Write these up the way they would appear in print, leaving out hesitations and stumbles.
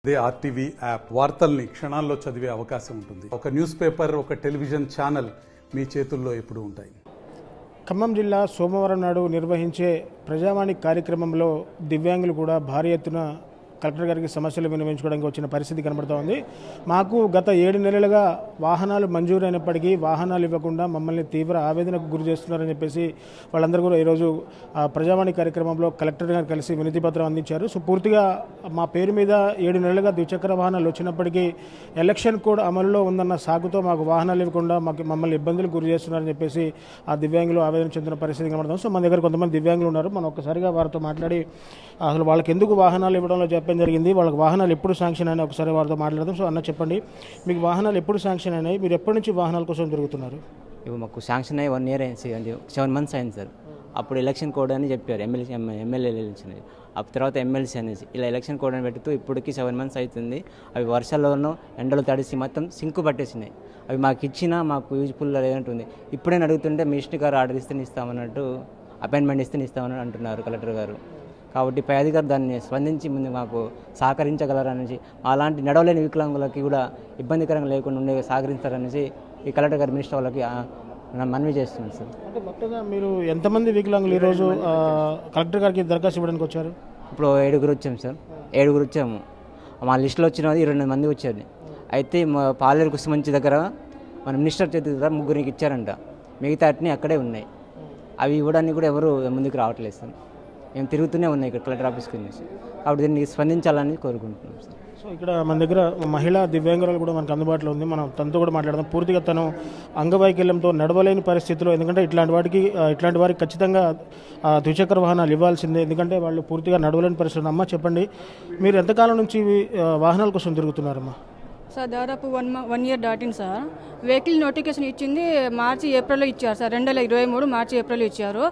They RTV app వార్తల్ని క్షణాల్లో చదివే అవకాశం ఉంటుంది. ఒక న్యూస్ పేపర్, ఒక టెలివిజన్ ఛానల్ మీ చేతుల్లో ఎప్పుడూ ఉంటాయి. ఖమ్మం జిల్లా సోమవారం నాడు నిర్వహించే ప్రజావాణి కార్యక్రమంలో దివ్యాంగులు కూడా భారీ ఎత్తున కలెక్టర్ గారికి సమస్యలు విన్నవించుకోవడానికి వచ్చిన పరిస్థితి కనబడుతూ ఉంది. మాకు గత 7 నెలలుగా వాహనాలు మంజూరైనప్పటికీ వాహనాలు ఇవ్వకుండా మమ్మల్ని తీవ్ర ఆవేదనకు గురి చేస్తున్నారని చెప్పేసి వాళ్ళందరూ కూడా ఈరోజు ప్రజావాణి కార్యక్రమంలో కలెక్టర్ గారు కలిసి వినతి పత్రం అందించారు. సో పూర్తిగా మా పేరు మీద 7 నెలలుగా ద్విచక్ర వాహనాలు వచ్చినప్పటికీ ఎలక్షన్ కోడ్ అమలులో ఉందన్న సాగుతో మాకు వాహనాలు ఇవ్వకుండా మమ్మల్ని ఇబ్బందులు గురి చేస్తున్నారని చెప్పేసి ఆ దివ్యాంగులు ఆవేదన చెందిన పరిస్థితి కనబడుతుంది. సో మన దగ్గర కొంతమంది దివ్యాంగులు ఉన్నారు. మనం ఒక్కసారిగా వారితో మాట్లాడి అసలు వాళ్ళకి ఎందుకు వాహనాలు ఇవ్వడంలో చెప్పడం జరిగింది, వాళ్ళకి వాహనాలు ఎప్పుడు శాంక్షన్ అయినా ఒకసారి వారితో మాట్లాడదాం. సో అన్న చెప్పండి, మీకు వాహనాలు ఎప్పుడు శాంక్షన్ అయినాయి, మీరు ఎప్పటి నుంచి వాహనాల కోసం తిరుగుతున్నారు? ఇవి మాకు శాంక్షన్ అయ్యి 1 year అయింది, 7 months అయింది సార్. అప్పుడు ఎలక్షన్ కోడ్ అని చెప్పారు, ఎమ్మెల్యే ఎలక్షన్. ఆ తర్వాత ఎమ్మెల్సీ అనేసి ఇలా ఎలక్షన్ కోడ్ అని పెడుతూ ఇప్పటికి 7 months అవుతుంది. అవి వర్షాల్లోనూ ఎండలు తడిసి మొత్తం సింకు పట్టేసినాయి. అవి మాకు ఇచ్చినా మాకు యూజ్ఫుల్ లేదంటుంది. ఇప్పుడే అడుగుతుంటే మినిస్టర్ గారు ఆర్డర్ ఇస్తే ఇస్తామన్నట్టు, అపాయింట్మెంట్ ఇస్తే ఇస్తామని అంటున్నారు కలెక్టర్ గారు. కాబట్టి పై అధికారులు దాన్ని స్పందించి ముందు మాకు సహకరించగలరనేసి, అలాంటి నడవలేని వికలాంగులకి కూడా ఇబ్బందికరంగా లేకుండా ఉండే సహకరిస్తారనేసి ఈ కలెక్టర్ గారు మినిస్టర్ వాళ్ళకి మనవి చేస్తున్నాను సార్. అంటే మొత్తంగా మీరు ఎంతమంది వికలాంగులు ఈరోజు కలెక్టర్ గారికి దరఖాస్తు ఇవ్వడానికి వచ్చారు? ఇప్పుడు 7 వచ్చాము సార్, 7 వచ్చాము. మా లిస్టులో వచ్చిన 28 మంది వచ్చారు. అయితే మా పాలేరు కుసుమంచి దగ్గర మన మినిస్టర్ చేతి దగ్గర 3 ఇచ్చారంట, మిగతా అట్ని అక్కడే ఉన్నాయి. అవి ఇవ్వడానికి కూడా ఎవరు ముందుకు రావట్లేదు సార్. మేము తిరుగుతూనే ఉన్నాయి ఇక్కడ కలెక్టర్ ఆఫీస్కి వెళ్ళేసి. కాబట్టి దీన్ని స్పందించాలని కోరుకుంటున్నాం సార్. సో ఇక్కడ మన దగ్గర మహిళా దివ్యాంగురాలు కూడా మనకు అందుబాటులో ఉంది, మనం తనతో కూడా మాట్లాడదాం. పూర్తిగా తను అంగవైకల్యంతో నడవలేని పరిస్థితిలో, ఎందుకంటే ఇట్లాంటి వారికి ఖచ్చితంగా ద్విచక్ర వాహనాలు ఇవ్వాల్సిందే, ఎందుకంటే వాళ్ళు పూర్తిగా నడవలేని పరిస్థితి. అమ్మ చెప్పండి, మీరు ఎంతకాలం నుంచి వాహనాల కోసం తిరుగుతున్నారమ్మా? సార్ దాదాపు 1 year దాటింది సార్. వెహికల్ నోటిఫికేషన్ ఇచ్చింది మార్చి ఏప్రిల్లో ఇచ్చారు సార్, 2023 మార్చి ఏప్రిల్లో ఇచ్చారు.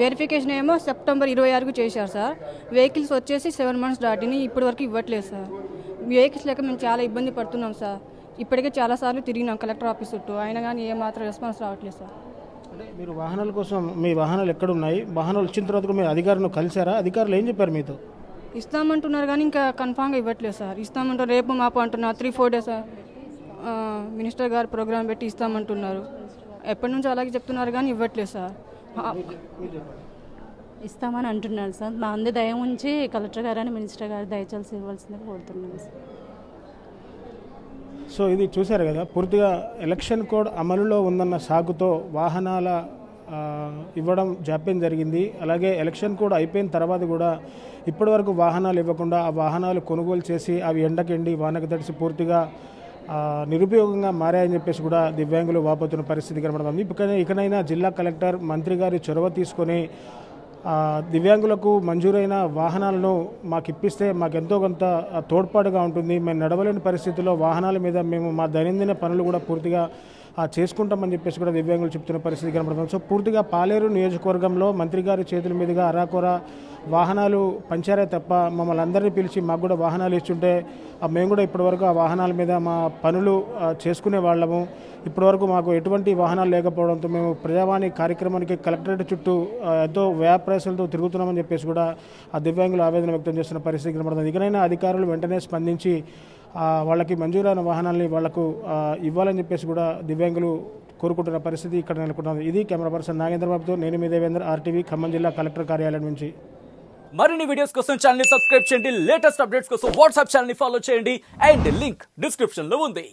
వెరిఫికేషన్ ఏమో సెప్టెంబర్ 26కు చేశారు సార్. వెహికల్స్ వచ్చేసి 7 months దాటిని ఇప్పటి వరకు ఇవ్వట్లేదు సార్. వెహికల్స్ లేక మేము చాలా ఇబ్బంది పడుతున్నాం సార్. ఇప్పటికే చాలాసార్లు తిరిగినాం కలెక్టర్ ఆఫీస్ చుట్టూ, అయినా కానీ ఏమాత్రం రెస్పాన్స్ రావట్లేదు సార్. అంటే మీరు వాహనాల కోసం, మీ వాహనాలు ఎక్కడున్నాయి, వాహనాలు వచ్చిన తర్వాత మీరు అధికారులను కలిసారా? అధికారులు ఏం చెప్పారు మీతో? ఇస్తామంటున్నారు కానీ ఇంకా కన్ఫామ్గా ఇవ్వట్లేదు సార్. ఇస్తామంటారు, రేపు మాపు అంటున్నారు. 3-4 days మినిస్టర్ గారు ప్రోగ్రామ్ పెట్టి ఇస్తామంటున్నారు. ఎప్పటి నుంచో అలాగే చెప్తున్నారు కానీ ఇవ్వట్లేదు సార్. ఇస్తామని అంటున్నారు సార్. మా అందరి దయ ఉంచి కలెక్టర్ గారు అని మినిస్టర్ గారు దయచేసి ఇవ్వాల్సిందని కోరుతున్నాను సార్. సో ఇది చూశారు కదా, పూర్తిగా ఎలక్షన్ కోడ్ అమలులో ఉందన్న సాగుతో వాహనాల ఇవ్వడం జాప్యం జరిగింది. అలాగే ఎలక్షన్ కోడ్ అయిపోయిన తర్వాత కూడా ఇప్పటి వరకు వాహనాలు ఇవ్వకుండా ఆ వాహనాలు కొనుగోలు చేసి అవి ఎండకెండి వానకు తడిసి పూర్తిగా నిరుపయోగంగా మారాయని చెప్పేసి కూడా దివ్యాంగులు వాపోతున్న పరిస్థితి కనబడుతుంది. ఇకనైనా జిల్లా కలెక్టర్, మంత్రి గారి చొరవ తీసుకొని దివ్యాంగులకు మంజూరైన వాహనాలను మాకు ఇప్పిస్తే మాకెంతో కొంత తోడ్పాటుగా ఉంటుంది. మేము నడవలేని పరిస్థితుల్లో వాహనాల మీద మేము మా దైనందిన పనులు కూడా పూర్తిగా చేసుకుంటామని చెప్పేసి కూడా దివ్యాంగులు చెప్తున్న పరిస్థితి కనబడుతుంది. సో పూర్తిగా పాలేరు నియోజకవర్గంలో మంత్రి గారి చేతుల మీదుగా అరాకొర వాహనాలు పంచారే తప్ప మమ్మల్ని అందరినీ పిలిచి మాకు కూడా వాహనాలు ఇస్తుంటే మేము కూడా ఇప్పటివరకు ఆ వాహనాల మీద మా పనులు చేసుకునే వాళ్ళము. ఇప్పటివరకు మాకు ఎటువంటి వాహనాలు లేకపోవడంతో మేము ప్రజావాణి కార్యక్రమానికి కలెక్టరేట్ చుట్టూ ఎంతో వ్యయప్రయాసాలతో తిరుగుతున్నామని చెప్పేసి కూడా ఆ దివ్యాంగులు ఆవేదన వ్యక్తం చేస్తున్న పరిస్థితి కనబడుతుంది. ఇకనైనా అధికారులు వెంటనే స్పందించి వాళ్ళకి మంజూరైన వాహనాలని వాళ్లకు ఇవ్వాలని చెప్పేసి కూడా దివ్యాంగులు కోరుకుంటున్న పరిస్థితి ఇక్కడ నెలకొన్నది. ఇది కెమెరా పర్సన్ నాగేంద్రబాబుతో నేను మీ దేవేంద్ర, RTV ఖమ్మం జిల్లా కలెక్టర్ కార్యాలయం నుంచి. మరిన్ని వీడియోస్ కోసం ఛానల్ ని సబ్స్క్రైబ్ చేయండి, లేటెస్ట్ అప్డేట్స్ కోసం వాట్సాప్ ఛానల్ ని ఫాలో చేయండి, అండ్ లింక్ డిస్క్రిప్షన్ లో ఉంది.